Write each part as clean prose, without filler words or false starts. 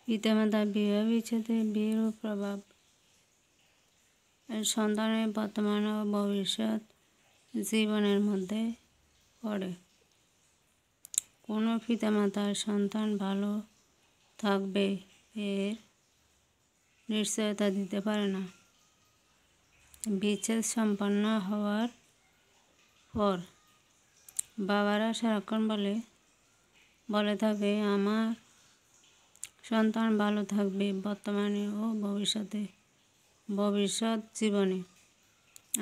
পিতামাতা বিবাহ বিচ্ছেদের বিরূপ প্রভাব সন্তানের বর্তমান ও ভবিষ্যৎ জীবনের মধ্যে পড়ে। কোনো পিতামাতার সন্তান ভালো থাকবে এর নিশ্চয়তা দিতে পারে না। বিচ্ছেদ সম্পন্ন হওয়ার পর বাবারা সারাক্ষণ বলে থাকে, আমার সন্তান ভালো থাকবে বর্তমানে ও ভবিষ্যৎ জীবনে।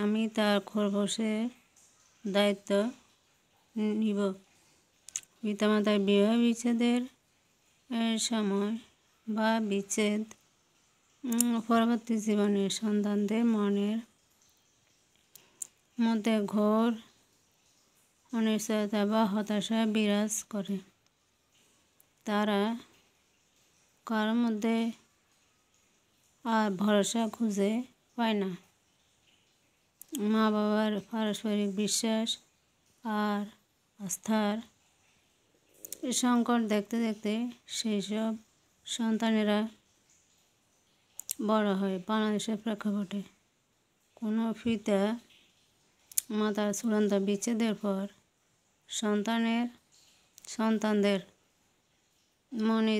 আমি তার খোরপোশের দায়িত্ব নিব। পিতামাতার বিবাহ বিচ্ছেদের সময় বা বিচ্ছেদ পরবর্তী জীবনে সন্তানদের মনের মধ্যে ঘোর অনিশ্চয়তা বা হতাশা বিরাজ করে। তারা কারোর মধ্যে আর ভরসা খুঁজে পায় না। মা বাবার পারস্পরিক বিশ্বাস আর আস্থার সংকট দেখতে দেখতে সেই সব সন্তানেরা বড় হয়। বাংলাদেশের প্রেক্ষাপটে কোনো পিতা মাতার চূড়ান্ত বিচ্ছেদের পর সন্তানদের মনে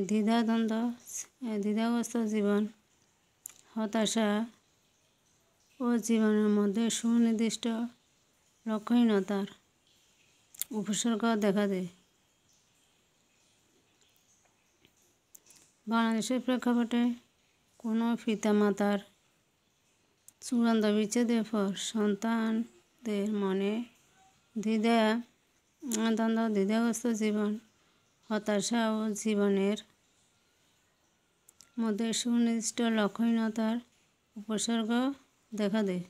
দ্বিধাগ্রস্ত জীবন, হতাশা ও জীবনের মধ্যে সুনির্দিষ্ট লক্ষ্যহীনতার উপসর্গ দেখা দেয়। বাংলাদেশের প্রেক্ষাপটে কোনো পিতামাতার চূড়ান্ত বিচ্ছেদের পর সন্তানদের মনে দ্বিধাগ্রস্ত জীবন, হতাশা ও জীবনের মধ্যে সুনির্দিষ্ট লক্ষ্যহীনতার উপসর্গ দেখা দেয়।